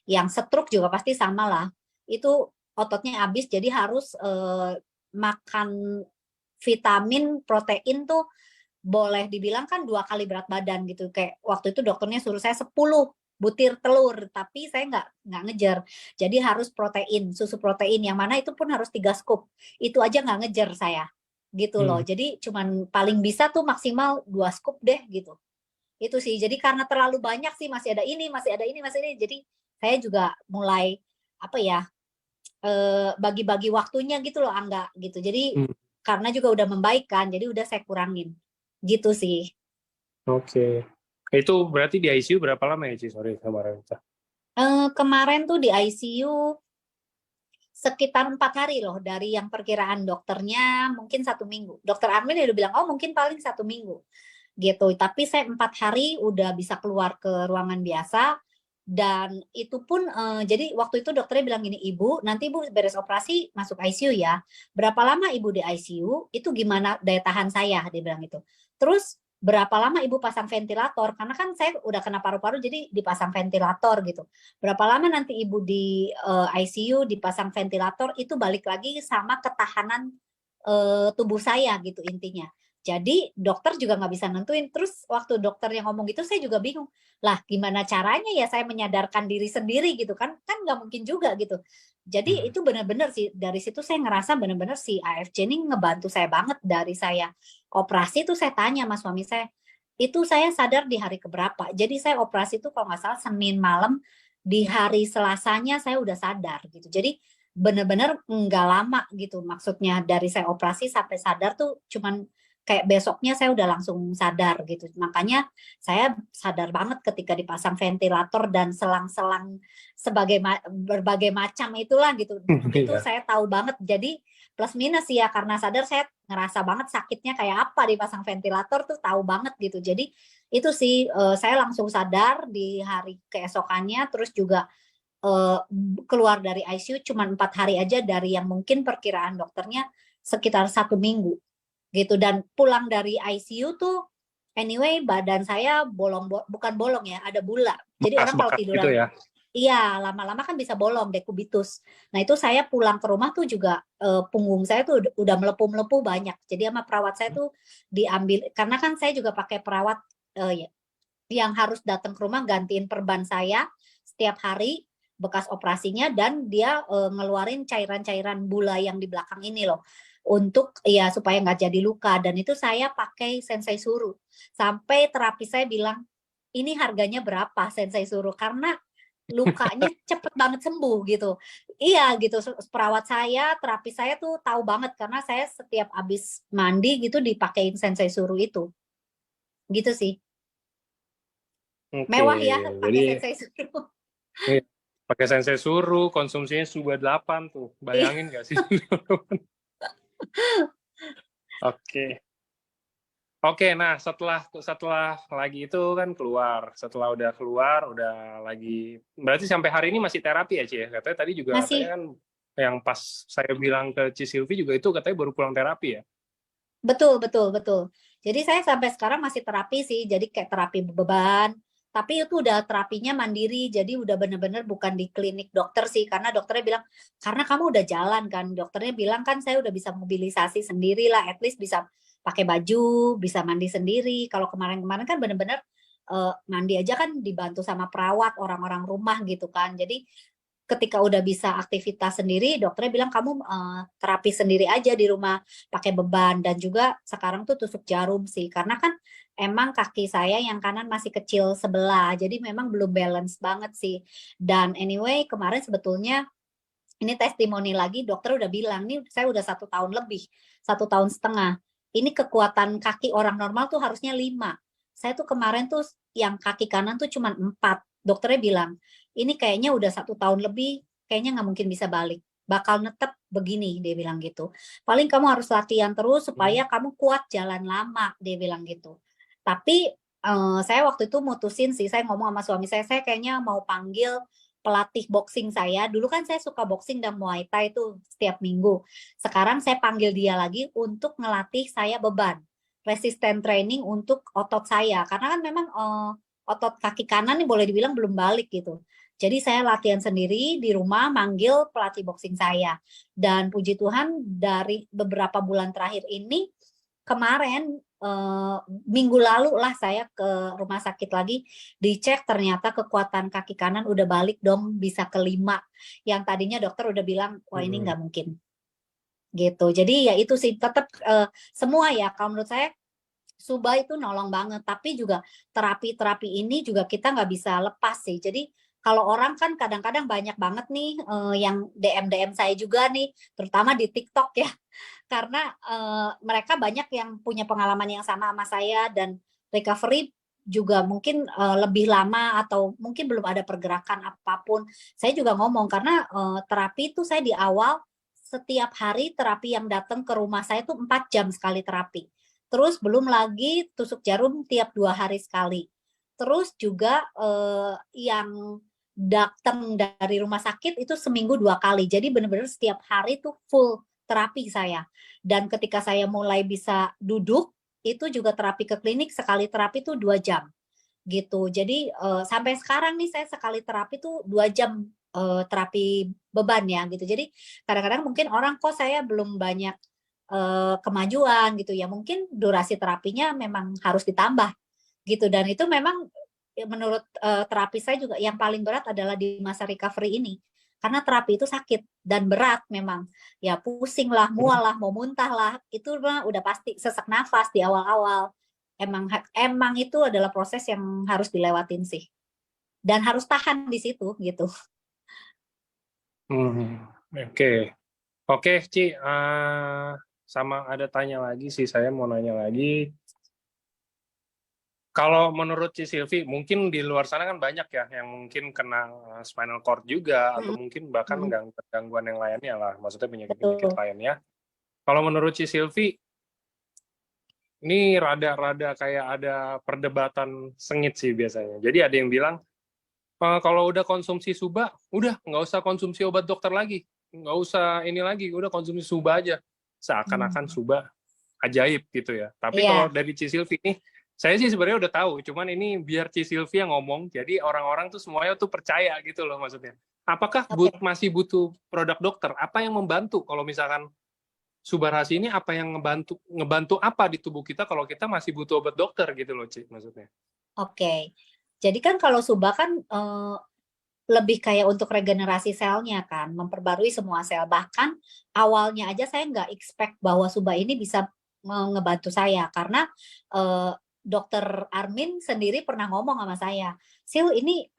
yang stroke juga pasti sama lah. Itu ototnya habis, jadi harus makan vitamin, protein tuh boleh dibilang kan 2 kali berat badan gitu. Kayak waktu itu dokternya suruh saya 10 butir telur, tapi saya nggak ngejar. Jadi harus protein, susu protein yang mana itu pun harus 3 scoop. Itu aja nggak ngejar saya gitu loh. Jadi cuman paling bisa tuh maksimal 2 scoop deh gitu. Itu sih, jadi karena terlalu banyak sih, masih ada ini, masih ada ini, masih ini, jadi saya juga mulai apa ya, bagi-bagi waktunya gitu loh, Angga gitu. Jadi karena juga udah membaik kan, jadi udah saya kurangin gitu sih. Oke. Itu berarti di ICU berapa lama ya, Ci? Sorry kemarin. Kemarin tuh di ICU sekitar 4 hari loh, dari yang perkiraan dokternya mungkin 1 minggu. Dokter Armin udah bilang, oh mungkin paling 1 minggu gitu. Tapi saya 4 hari udah bisa keluar ke ruangan biasa, dan itu pun jadi waktu itu dokternya bilang gini, "Ibu, nanti Ibu beres operasi masuk ICU ya. Berapa lama Ibu di ICU, itu gimana daya tahan saya," dia bilang gitu. Terus, "Berapa lama Ibu pasang ventilator?" Karena kan saya udah kena paru-paru jadi dipasang ventilator gitu. "Berapa lama nanti Ibu di ICU dipasang ventilator," itu balik lagi sama ketahanan tubuh saya gitu intinya. Jadi dokter juga nggak bisa nentuin. Terus waktu dokter yang ngomong gitu saya juga bingung. Lah gimana caranya ya saya menyadarkan diri sendiri gitu kan? Kan nggak mungkin juga gitu. Jadi itu benar-benar sih, dari situ saya ngerasa benar-benar si AFC ini ngebantu saya banget. Dari saya operasi tuh saya tanya sama suami saya, itu saya sadar di hari keberapa. Jadi saya operasi itu kalau nggak salah Senin malam, di hari Selasanya saya udah sadar gitu. Jadi benar-benar nggak lama gitu. Maksudnya dari saya operasi sampai sadar tuh cuman kayak besoknya saya udah langsung sadar gitu. Makanya saya sadar banget ketika dipasang ventilator dan selang-selang berbagai macam itulah gitu. Itu saya tahu banget. Jadi plus minus ya, karena sadar saya ngerasa banget sakitnya kayak apa dipasang ventilator tuh tahu banget gitu. Jadi itu sih saya langsung sadar di hari keesokannya, terus juga keluar dari ICU cuma 4 hari aja dari yang mungkin perkiraan dokternya sekitar 1 minggu gitu. Dan pulang dari ICU tuh anyway badan saya bukan bolong ya, ada bula. Jadi orang kalau Bekas-bekas tiduran gitu ya? Iya, lama-lama kan bisa bolong dekubitus. Nah, itu saya pulang ke rumah tuh juga punggung saya tuh udah melepuh-melepuh banyak. Jadi sama perawat saya tuh diambil karena kan saya juga pakai perawat yang harus datang ke rumah gantiin perban saya setiap hari bekas operasinya dan dia ngeluarin cairan-cairan bula yang di belakang ini loh untuk ya supaya nggak jadi luka dan itu saya pakai Sensei Suru sampai terapi saya bilang ini harganya berapa Sensei Suru karena lukanya cepet banget sembuh gitu. Iya gitu, perawat saya, terapi saya tuh tahu banget karena saya setiap habis mandi gitu dipakein Sensei Suru itu. Gitu sih. Oke, Mewah ya jadi pakai Sensei Suru. pakai Sensei Suru, konsumsinya Suba 8 tuh. Iya. Bayangin nggak sih? Oke. Oke, nah setelah lagi itu kan keluar. Setelah udah keluar, udah lagi berarti sampai hari ini masih terapi ya, Ci ya? Katanya tadi juga katanya Masih kan yang pas saya bilang ke Ci Silvi juga itu katanya baru pulang terapi ya? betul betul betul. Jadi saya sampai sekarang masih terapi sih. Jadi kayak terapi beban, tapi itu udah terapinya mandiri. Jadi udah bener-bener bukan di klinik dokter sih karena dokternya bilang karena kamu udah jalan kan. Dokternya bilang kan saya udah bisa mobilisasi sendiri lah, at least bisa pakai baju, bisa mandi sendiri. Kalau kemarin-kemarin kan bener-bener mandi aja kan dibantu sama perawat orang-orang rumah gitu kan. Jadi ketika udah bisa aktivitas sendiri, dokternya bilang kamu terapi sendiri aja di rumah pakai beban dan juga sekarang tuh tusuk jarum sih karena kan emang kaki saya yang kanan masih kecil sebelah, jadi memang belum balance banget sih. Dan anyway kemarin sebetulnya ini testimoni lagi dokter udah bilang nih saya udah 1 tahun lebih, 1 tahun setengah. Ini kekuatan kaki orang normal tuh harusnya 5. Saya tuh kemarin tuh yang kaki kanan tuh cuma 4. Dokternya bilang ini kayaknya udah 1 tahun lebih, kayaknya nggak mungkin bisa balik. Bakal netep begini, dia bilang gitu. Paling kamu harus latihan terus supaya kamu kuat jalan lama, dia bilang gitu. Tapi saya waktu itu mutusin sih, saya ngomong sama suami saya kayaknya mau panggil pelatih boxing saya. Dulu kan saya suka boxing dan Muay Thai itu setiap minggu. Sekarang saya panggil dia lagi untuk ngelatih saya beban. Resisten training untuk otot saya. Karena kan memang otot kaki kanan nih boleh dibilang belum balik gitu. Jadi saya latihan sendiri di rumah manggil pelatih boxing saya. Dan puji Tuhan dari beberapa bulan terakhir ini kemarin minggu lalu lah saya ke rumah sakit lagi dicek ternyata kekuatan kaki kanan udah balik dong bisa ke 5 yang tadinya dokter udah bilang wah ini nggak mungkin gitu. Jadi ya itu sih tetap semua ya kalau menurut saya Suba itu nolong banget, tapi juga terapi-terapi ini juga kita nggak bisa lepas sih. Jadi kalau orang kan kadang-kadang banyak banget nih yang DM-DM saya juga nih, terutama di TikTok ya, karena mereka banyak yang punya pengalaman yang sama sama saya dan recovery juga mungkin lebih lama atau mungkin belum ada pergerakan apapun. Saya juga ngomong karena terapi itu saya di awal setiap hari terapi yang datang ke rumah saya tuh 4 jam sekali terapi. Terus belum lagi tusuk jarum tiap 2 hari sekali. Terus juga yang datang dari rumah sakit itu seminggu 2 kali. Jadi benar-benar setiap hari tuh full terapi saya. Dan ketika saya mulai bisa duduk, itu juga terapi ke klinik sekali terapi tuh 2 jam gitu. Jadi sampai sekarang nih saya sekali terapi tuh 2 jam terapi beban ya gitu. Jadi kadang-kadang mungkin orang kok saya belum banyak kemajuan gitu ya, mungkin durasi terapinya memang harus ditambah gitu dan itu memang menurut terapis saya juga yang paling berat adalah di masa recovery ini. Karena terapi itu sakit dan berat memang. Ya pusing lah, mual lah, mau muntah lah, itu mah udah pasti sesak nafas di awal-awal. Emang itu adalah proses yang harus dilewatin sih. Dan harus tahan di situ gitu. Oke. Oke, Ci. Sama ada tanya lagi sih, saya mau nanya lagi. Kalau menurut Ci Silvi, mungkin di luar sana kan banyak ya yang mungkin kena spinal cord juga, atau mungkin bahkan gangguan yang lainnya lah, maksudnya penyakit-penyakit lainnya. Kalau menurut Ci Silvi, ini rada-rada kayak ada perdebatan sengit sih biasanya. Jadi ada yang bilang, kalau udah konsumsi Suba, udah nggak usah konsumsi obat dokter lagi, nggak usah ini lagi, udah konsumsi Suba aja. Seakan-akan Suba ajaib gitu ya. Tapi kalau dari Ci Silvi nih, Saya sih sebenarnya udah tahu, cuman ini biar Ci Sylvia ngomong, jadi orang-orang tuh semuanya tuh percaya gitu loh maksudnya. Apakah Oke. masih butuh produk dokter? Apa yang membantu kalau misalkan Subarasi ini apa yang ngebantu apa di tubuh kita kalau kita masih butuh obat dokter gitu loh, Ci, maksudnya. Oke. Jadi kan kalau Suba kan lebih kayak untuk regenerasi selnya kan, memperbarui semua sel. Bahkan awalnya aja saya nggak expect bahwa Suba ini bisa ngebantu saya karena eh, dokter Armin sendiri pernah ngomong sama saya, Sil ini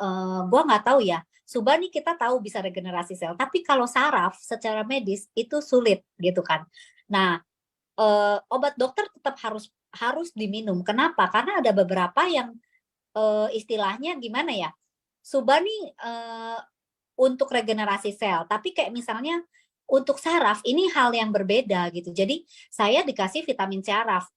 gua nggak tahu ya, Suba nih kita tahu bisa regenerasi sel, tapi kalau saraf secara medis itu sulit gitu kan. Nah, obat dokter tetap harus harus diminum. Kenapa? Karena ada beberapa yang istilahnya gimana ya? Suba nih untuk regenerasi sel, tapi kayak misalnya untuk saraf ini hal yang berbeda gitu. Jadi saya dikasih vitamin saraf.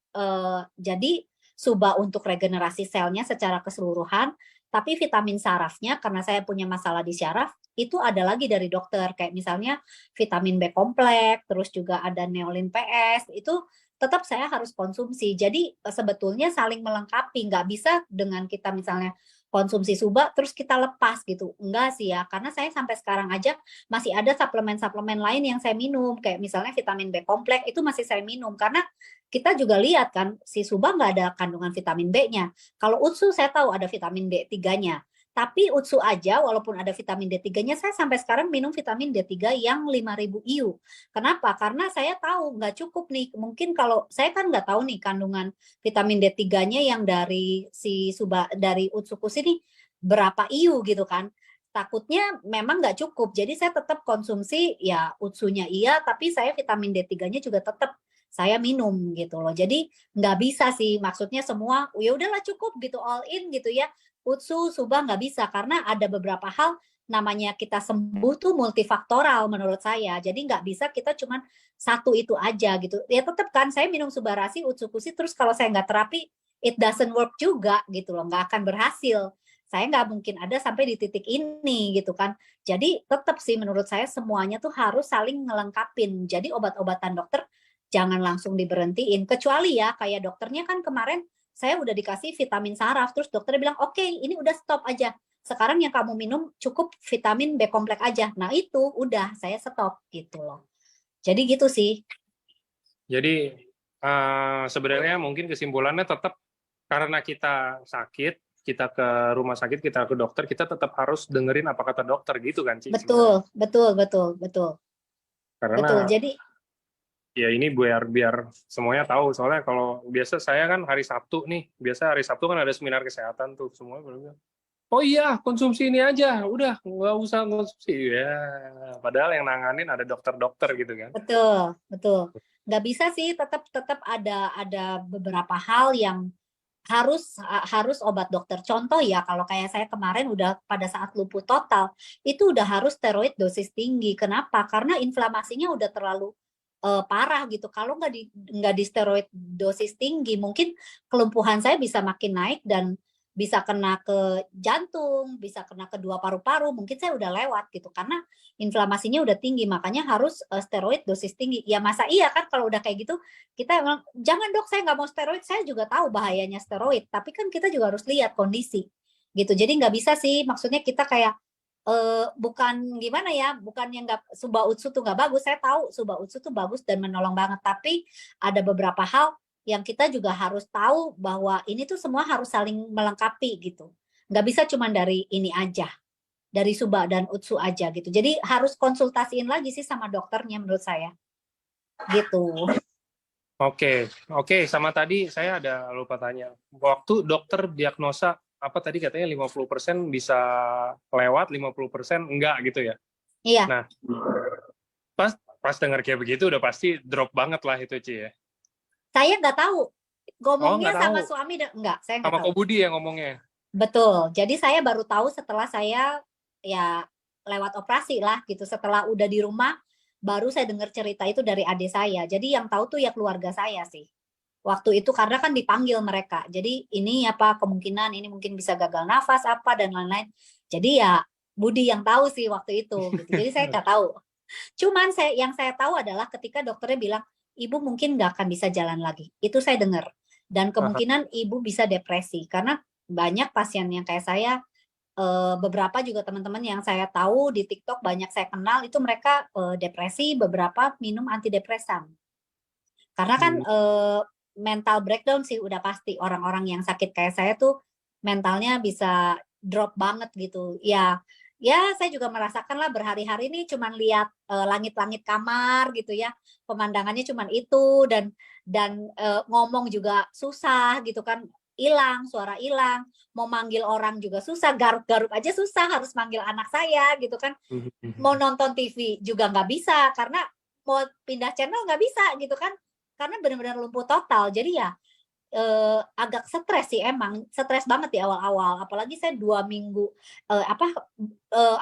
Jadi Suba untuk regenerasi selnya secara keseluruhan, tapi vitamin sarafnya karena saya punya masalah di saraf itu ada lagi dari dokter kayak misalnya vitamin B kompleks, terus juga ada neolin PS itu tetap saya harus konsumsi. Jadi sebetulnya saling melengkapi, nggak bisa dengan kita misalnya konsumsi Suba terus kita lepas gitu. Enggak sih ya, karena saya sampai sekarang aja masih ada suplemen-suplemen lain yang saya minum, kayak misalnya vitamin B kompleks itu masih saya minum karena kita juga lihat kan si Suba nggak ada kandungan vitamin B-nya. Kalau Utsu saya tahu ada vitamin D3-nya. Tapi Utsu aja walaupun ada vitamin D3-nya saya sampai sekarang minum vitamin D3 yang 5.000 IU. Kenapa? Karena saya tahu nggak cukup nih. Mungkin kalau saya kan nggak tahu nih kandungan vitamin D3-nya yang dari si Suba dari Utsukus ini berapa IU gitu kan. Takutnya memang nggak cukup. Jadi saya tetap konsumsi ya Utsunya iya, tapi saya vitamin D3-nya juga tetap saya minum gitu loh. Jadi nggak bisa sih maksudnya semua ya udahlah cukup gitu all in gitu ya. Utsu, Suba nggak bisa karena ada beberapa hal namanya kita sembuh tuh multifaktoral menurut saya. Jadi nggak bisa kita cuman satu itu aja gitu. Ya tetap kan saya minum Subarasi, Utsukusi terus kalau saya nggak terapi it doesn't work juga gitu loh, nggak akan berhasil. Saya nggak mungkin ada sampai di titik ini gitu kan. Jadi tetap sih menurut saya semuanya tuh harus saling ngelengkapin. Jadi obat-obatan dokter jangan langsung diberhentiin. Kecuali ya kayak dokternya kan kemarin saya udah dikasih vitamin saraf, terus dokternya bilang, oke, ini udah stop aja. Sekarang yang kamu minum cukup vitamin B kompleks aja. Nah itu udah saya stop gitu loh. Jadi gitu sih. Jadi sebenarnya mungkin kesimpulannya tetap karena kita sakit, kita ke rumah sakit, kita ke dokter, kita tetap harus dengerin apa kata dokter gitu kan, Ci? Betul, betul, betul, betul. Betul. Karena Jadi ya ini biar semuanya tahu, soalnya kalau biasa saya kan hari Sabtu nih, biasa hari Sabtu kan ada seminar kesehatan tuh, semua bilang, oh iya konsumsi ini aja, udah nggak usah konsumsi ya, padahal yang nanganin ada dokter-dokter gitu kan. betul, betul. Nggak bisa sih, tetap ada beberapa hal yang harus obat dokter. Contoh ya, kalau kayak saya kemarin udah pada saat lumpuh total, itu udah harus steroid dosis tinggi. Kenapa? Karena inflamasinya udah terlalu parah gitu. Kalau nggak di steroid dosis tinggi, mungkin kelumpuhan saya bisa makin naik dan bisa kena ke jantung, bisa kena ke dua paru-paru. Mungkin saya udah lewat gitu karena inflamasinya udah tinggi. Makanya harus steroid dosis tinggi. Ya masa iya kan kalau udah kayak gitu kita emang jangan dok saya nggak mau steroid. Saya juga tahu bahayanya steroid. Tapi kan kita juga harus lihat kondisi gitu. Jadi nggak bisa sih. Maksudnya kita kayak bukan gimana ya, bukan yang nggak Suba Utsu tuh nggak bagus. Saya tahu Suba Utsu tuh bagus dan menolong banget. Tapi ada beberapa hal yang kita juga harus tahu bahwa ini tuh semua harus saling melengkapi gitu. Nggak bisa cuma dari ini aja, dari Suba dan Utsu aja gitu. Jadi harus konsultasiin lagi sih sama dokternya menurut saya. Gitu. Oke, sama tadi saya ada lupa tanya. Waktu dokter diagnosa apa tadi katanya 50% bisa lewat, 50% enggak gitu ya. Iya. Nah, pas dengar kayak begitu udah pasti drop banget lah itu, Ci ya. Saya nggak tahu. Ngomongnya nggak sama tahu. suami enggak, saya nggak Sama tahu. Ko Budi ya ngomongnya. Betul. Jadi saya baru tahu setelah saya ya lewat operasi lah gitu. Setelah udah di rumah baru saya dengar cerita itu dari adik saya. Jadi yang tahu tuh ya keluarga saya sih. Waktu itu karena kan dipanggil mereka. Jadi ini apa kemungkinan ini mungkin bisa gagal nafas apa dan lain-lain. Jadi ya Budi yang tahu sih waktu itu gitu. Jadi saya nggak tahu. Cuman yang saya tahu adalah ketika dokternya bilang ibu mungkin nggak akan bisa jalan lagi. Itu saya dengar. dan Aha. kemungkinan ibu bisa depresi karena banyak pasien yang kayak saya, beberapa juga teman-teman yang saya tahu di TikTok banyak saya kenal itu mereka, depresi, beberapa minum antidepresan. Karena kan, Hmm. mental breakdown sih udah pasti orang-orang yang sakit kayak saya tuh mentalnya bisa drop banget gitu. Ya ya saya juga merasakan lah berhari-hari ini cuman lihat, langit-langit kamar gitu ya, pemandangannya cuman itu dan ngomong juga susah gitu kan, hilang, suara hilang, mau manggil orang juga susah, garuk-garuk aja susah, harus manggil anak saya gitu kan. Mau nonton TV juga nggak bisa, karena mau pindah channel nggak bisa gitu kan, karena benar-benar lumpuh total. Jadi ya, agak stres sih emang, stres banget di awal-awal. Apalagi saya 2 minggu,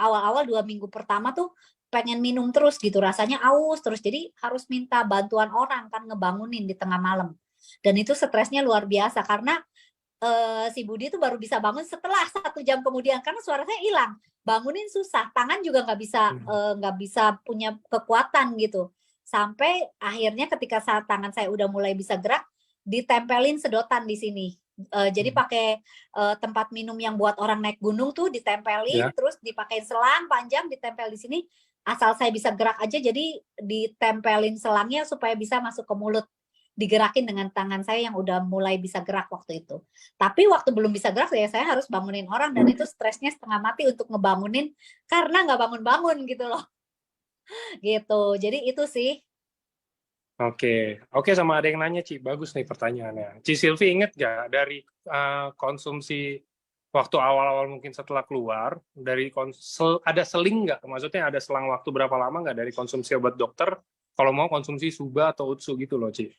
awal-awal 2 minggu pertama tuh pengen minum terus gitu, rasanya aus terus. Jadi harus minta bantuan orang kan ngebangunin di tengah malam. Dan itu stresnya luar biasa karena si Budi itu baru bisa bangun setelah 1 jam kemudian, karena suara saya hilang. Bangunin susah, tangan juga nggak bisa punya kekuatan gitu. Sampai akhirnya ketika saat tangan saya udah mulai bisa gerak, ditempelin sedotan di sini. Jadi pakai, tempat minum yang buat orang naik gunung tuh ditempelin, Ya. terus dipakein selang panjang, ditempel di sini, asal saya bisa gerak aja jadi ditempelin selangnya supaya bisa masuk ke mulut. Digerakin dengan tangan saya yang udah mulai bisa gerak waktu itu. Tapi waktu belum bisa gerak ya saya harus bangunin orang dan itu stresnya setengah mati untuk ngebangunin karena nggak bangun-bangun gitu loh, gitu. Jadi itu sih. Oke, oke, sama ada yang nanya Ci, bagus nih pertanyaannya. Ci Silvi inget gak dari konsumsi waktu awal-awal mungkin setelah keluar dari ada seling nggak? Maksudnya ada selang waktu berapa lama nggak dari konsumsi obat dokter? Kalau mau konsumsi Suba atau Utsu gitu loh Ci.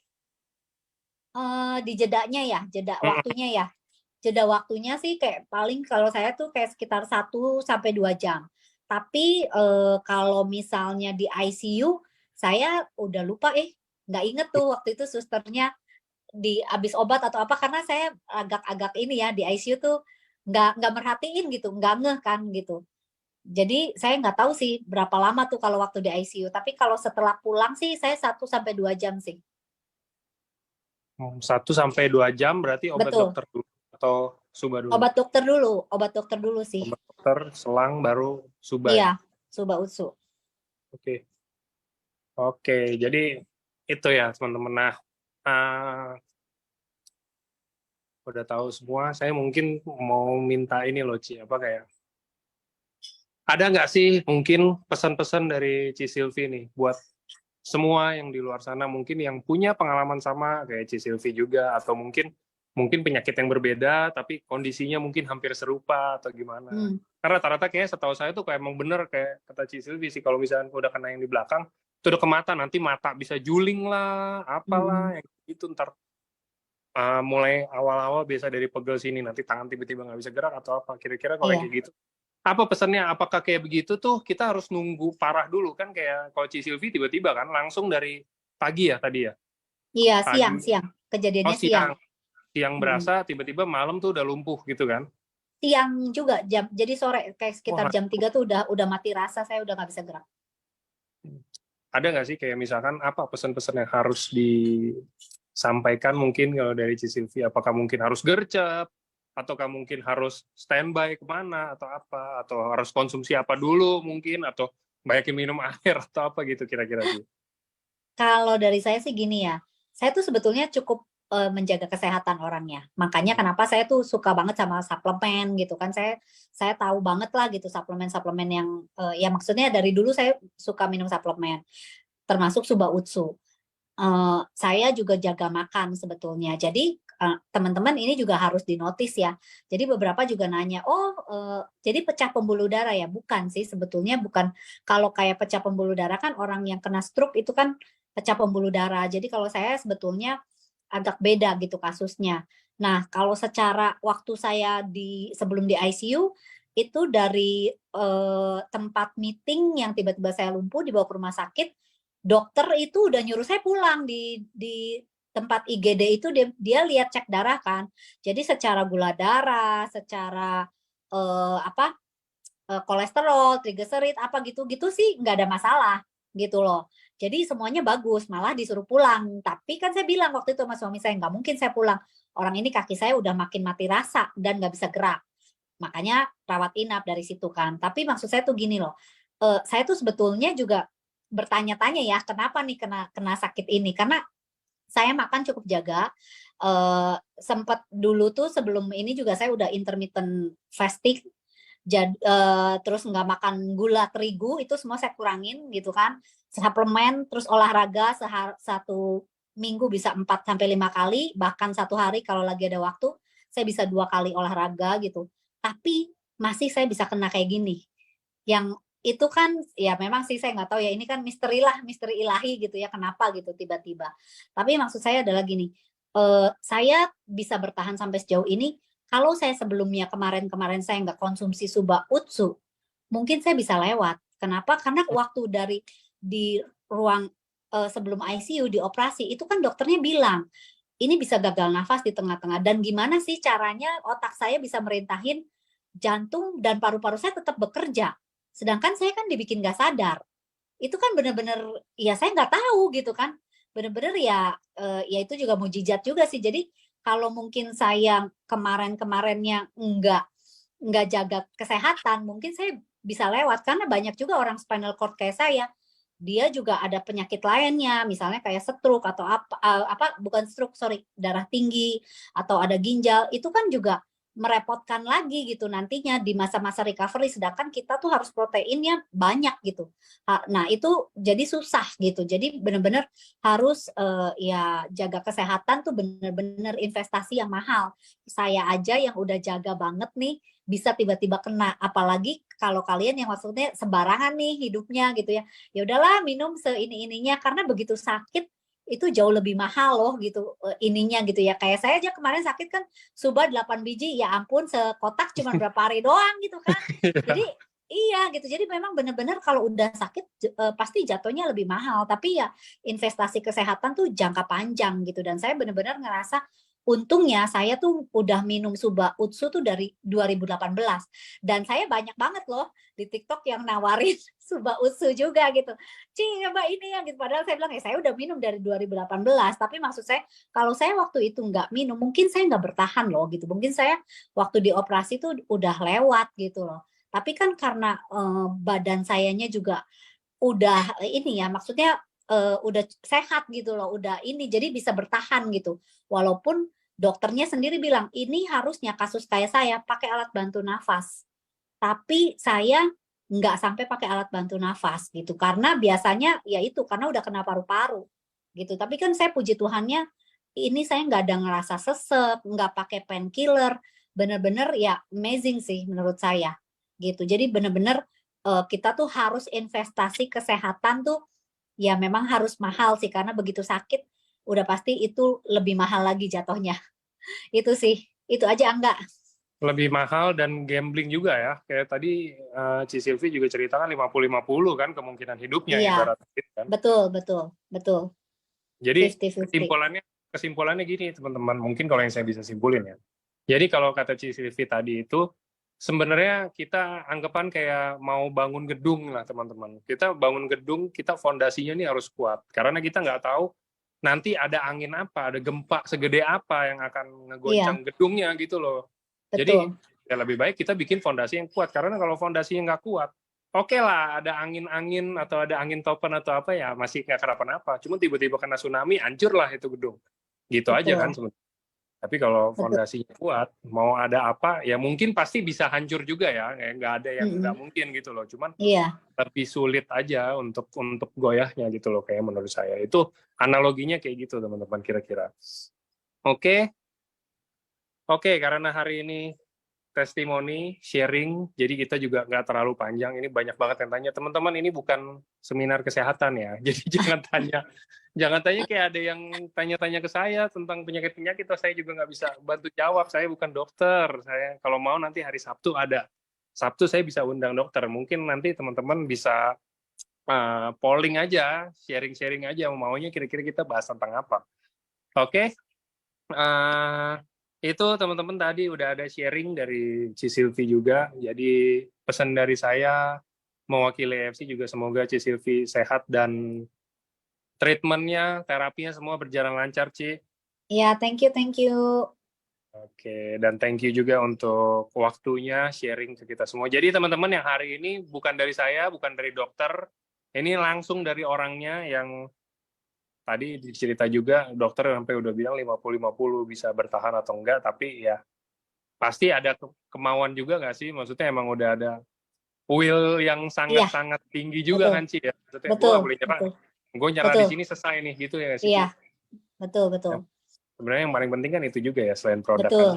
Di jedanya ya, jeda Mm-mm. waktunya ya. Jeda waktunya sih kayak paling kalau saya tuh kayak sekitar 1 sampai 2 jam. Tapi, kalau misalnya di ICU, saya udah lupa nggak inget tuh waktu itu susternya habis obat atau apa, karena saya agak-agak ini ya, di ICU tuh nggak merhatiin gitu, nggak ngeh kan gitu. Jadi saya nggak tahu sih berapa lama tuh kalau waktu di ICU, tapi kalau setelah pulang sih saya 1 sampai 2 jam sih. 1 sampai 2 jam berarti obat Betul. dokter dulu atau Suba dulu? Obat dokter dulu sih. Obat dokter, selang, baru Suba Iya, ya? Suba Utsu. Oke, oke. Jadi itu ya teman-teman. Nah, uh, udah tahu semua. Saya mungkin mau minta ini loh, Ci. Apa kayak ada nggak sih mungkin pesan-pesan dari Ci Silvi nih buat semua yang di luar sana mungkin yang punya pengalaman sama kayak Ci Silvi juga atau mungkin mungkin penyakit yang berbeda tapi kondisinya mungkin hampir serupa atau gimana. Hmm. Karena rata-rata kayak setahu saya tuh kayak emang bener kayak kata Ci Silvi sih kalau misalnya udah kena yang di belakang itu udah ke mata nanti mata bisa juling lah, Hmm. apalah yang itu ntar mulai awal-awal biasa dari pegel sini nanti tangan tiba-tiba nggak bisa gerak atau apa kira-kira kalau Iya. kayak gitu apa pesannya apakah kayak begitu tuh kita harus nunggu parah dulu kan kayak kalau Ci Silvi tiba-tiba kan langsung dari pagi ya tadi ya Iya, siang, pagi siang. oh Kejadiannya siang. siang siang Hmm. berasa tiba-tiba malam tuh udah lumpuh gitu kan Siang juga jam. Jadi sore kayak sekitar wah jam 3 tuh udah mati rasa, saya udah nggak bisa gerak. ada nggak sih kayak misalkan apa pesan-pesan yang harus disampaikan mungkin kalau dari Ci Silvi apakah mungkin harus gercep ataukah mungkin harus standby kemana atau apa atau harus konsumsi apa dulu mungkin atau banyakin minum air atau apa gitu kira-kira sih. Kalau dari saya sih gini ya, saya tuh sebetulnya cukup, menjaga kesehatan orangnya. Makanya kenapa saya tuh suka banget sama suplemen gitu kan, saya tahu banget lah gitu suplemen-suplemen yang, ya maksudnya dari dulu saya suka minum suplemen, termasuk Suba Utsu. Saya juga jaga makan sebetulnya. Jadi, teman-teman ini juga harus dinotis ya. Jadi beberapa juga nanya, "Oh, jadi pecah pembuluh darah ya?" Bukan sih, sebetulnya bukan. Kalau kayak pecah pembuluh darah kan orang yang kena stroke itu kan pecah pembuluh darah. Jadi kalau saya sebetulnya agak beda gitu kasusnya. Nah, kalau secara waktu saya sebelum di ICU, itu dari, tempat meeting yang tiba-tiba saya lumpuh dibawa ke rumah sakit, dokter itu udah nyuruh saya pulang di tempat IGD itu dia lihat cek darah kan. Jadi secara gula darah, secara, kolesterol, trigliserid, apa gitu-gitu sih nggak ada masalah, gitu loh. Jadi semuanya bagus, malah disuruh pulang. Tapi kan saya bilang waktu itu sama suami saya, nggak mungkin saya pulang. Orang ini kaki saya udah makin mati rasa dan nggak bisa gerak. Makanya rawat inap dari situ kan. Tapi maksud saya tuh gini loh, saya tuh sebetulnya juga bertanya-tanya ya, kenapa nih kena sakit ini? Karena saya makan cukup jaga, sempet dulu tuh sebelum ini juga saya udah intermittent fasting, terus nggak makan gula terigu, itu semua saya kurangin gitu kan. Suplemen, terus olahraga 1 minggu bisa 4 sampai 5 kali, bahkan 1 hari kalau lagi ada waktu, saya bisa 2 kali olahraga gitu. Tapi masih saya bisa kena kayak gini. Yang itu kan ya memang sih saya nggak tahu ya, ini kan misteri ilahi gitu ya, kenapa gitu tiba-tiba. Tapi maksud saya adalah gini, saya bisa bertahan sampai sejauh ini, kalau saya sebelumnya kemarin-kemarin saya nggak konsumsi Suba Utsu, mungkin saya bisa lewat. Kenapa? Karena waktu di ruang, sebelum ICU, di operasi, itu kan dokternya bilang, "Ini bisa gagal nafas di tengah-tengah," dan gimana sih caranya otak saya bisa merintahin jantung dan paru-paru saya tetap bekerja. Sedangkan saya kan dibikin nggak sadar. Itu kan bener-bener, ya saya nggak tahu gitu kan. Bener-bener ya, ya itu juga mukjizat juga sih. Jadi kalau mungkin saya kemarin-kemarinnya nggak jaga kesehatan, mungkin saya bisa lewat. Karena banyak juga orang spinal cord kayak saya, dia juga ada penyakit lainnya, misalnya kayak stroke atau bukan stroke, sorry, darah tinggi atau ada ginjal, itu kan juga merepotkan lagi gitu nantinya di masa-masa recovery, sedangkan kita tuh harus proteinnya banyak gitu. Nah itu jadi susah gitu. Jadi benar-benar harus, ya jaga kesehatan tuh benar-benar investasi yang mahal. Saya aja yang udah jaga banget nih, bisa tiba-tiba kena, apalagi kalau kalian yang maksudnya sembarangan nih hidupnya gitu ya. Ya udahlah minum seini-ininya, karena begitu sakit itu jauh lebih mahal loh gitu, ininya gitu ya. Kayak saya aja kemarin sakit kan Suba 8 biji, ya ampun sekotak cuman berapa hari doang gitu kan. Jadi Iya. iya gitu, jadi memang benar-benar kalau udah sakit pasti jatuhnya lebih mahal, tapi ya investasi kesehatan tuh jangka panjang gitu, dan saya benar-benar ngerasa untungnya saya tuh udah minum Suba Utsu tuh dari 2018 dan saya banyak banget loh di TikTok yang nawarin Suba Utsu juga gitu. "Ci, coba ini ya," gitu. Padahal saya bilang, "Ya saya udah minum dari 2018," tapi maksud saya kalau saya waktu itu nggak minum, mungkin saya nggak bertahan loh gitu. Mungkin saya waktu di operasi tuh udah lewat gitu loh. Tapi kan karena, badan sayanya juga udah, ini ya, maksudnya, udah sehat gitu loh, udah ini, jadi bisa bertahan gitu. Walaupun dokternya sendiri bilang, "Ini harusnya kasus kayak saya pakai alat bantu nafas." Tapi saya nggak sampai pakai alat bantu nafas gitu, karena biasanya ya itu, karena udah kena paru-paru gitu. Tapi kan saya puji Tuhannya, ini saya nggak ada ngerasa sesek, nggak pakai painkiller, bener-bener ya amazing sih menurut saya gitu. Jadi bener-bener, kita tuh harus investasi kesehatan tuh ya memang harus mahal sih, karena begitu sakit udah pasti itu lebih mahal lagi jatuhnya. Itu sih, itu aja enggak. Lebih mahal dan gambling juga ya. Kayak tadi Ci Silvi juga ceritakan 50-50 kan kemungkinan hidupnya Iya, ibaratnya gitu kan. betul betul betul. Jadi 50-50. kesimpulannya gini teman-teman, mungkin kalau yang saya bisa simpulin ya. Jadi kalau kata Ci Silvi tadi itu sebenarnya kita anggapan kayak mau bangun gedung lah teman-teman. Kita bangun gedung, kita fondasinya ini harus kuat karena kita nggak tahu nanti ada angin apa, ada gempa segede apa yang akan Iya, ngegoncang gedungnya gitu loh. Jadi betul. ya lebih baik kita bikin fondasi yang kuat karena kalau fondasinya nggak kuat, oke lah ada angin-angin atau ada angin topan atau apa ya masih nggak kenapa-napa. Cuma tiba-tiba kena tsunami, hancur lah itu gedung. Gitu aja kan Betul, sebenarnya. Tapi kalau betul. fondasinya kuat, mau ada apa, ya mungkin pasti bisa hancur juga ya. Nggak ada yang nggak Mhm. mungkin gitu loh. Cuman Iya, lebih sulit aja untuk goyahnya gitu loh kayak menurut saya. Itu analoginya kayak gitu teman-teman kira-kira. Oke, oke karena hari ini testimoni, sharing, jadi kita juga nggak terlalu panjang. Ini banyak banget yang tanya. Teman-teman ini bukan seminar kesehatan ya, jadi jangan tanya kayak ada yang tanya-tanya ke saya tentang penyakit-penyakit. Saya juga nggak bisa bantu jawab. Saya bukan dokter. Saya kalau mau nanti hari Sabtu ada. Sabtu saya bisa undang dokter. Mungkin nanti teman-teman bisa polling aja, sharing-sharing aja maunya kira-kira kita bahas tentang apa. Oke, itu teman-teman tadi udah ada sharing dari Ci Silvi juga. Jadi pesan dari saya mewakili EFC juga semoga Ci Silvi sehat dan treatmentnya, terapinya semua berjalan lancar, Ci. Ya, thank you, thank you. Oke, dan thank you juga untuk waktunya sharing ke kita semua. Jadi teman-teman yang hari ini bukan dari saya, bukan dari dokter, ini langsung dari orangnya yang tadi dicerita juga, dokter sampai udah bilang 50-50 bisa bertahan atau enggak, tapi ya pasti ada kemauan juga nggak sih? Maksudnya emang udah ada will yang Iya, sangat-sangat tinggi juga betul, kan, Ci, ya? Maksudnya gue betul, nggak boleh nyerah, betul, gue nyerah di betul. sini selesai nih, gitu ya nggak sih, Ci? Iya, betul, betul, Ya, sebenarnya yang paling penting kan itu juga ya, selain produk kan, betul.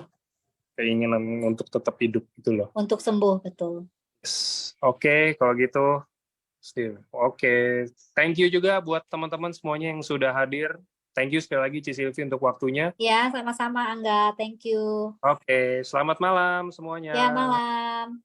keinginan untuk tetap hidup gitu loh. Untuk sembuh, betul. Oke, kalau gitu, Steve. Oke, thank you juga buat teman-teman semuanya yang sudah hadir. Thank you sekali lagi, Ci Silvi, untuk waktunya. Ya, sama-sama Angga. Thank you. Oke, selamat malam Ya, semuanya. malam.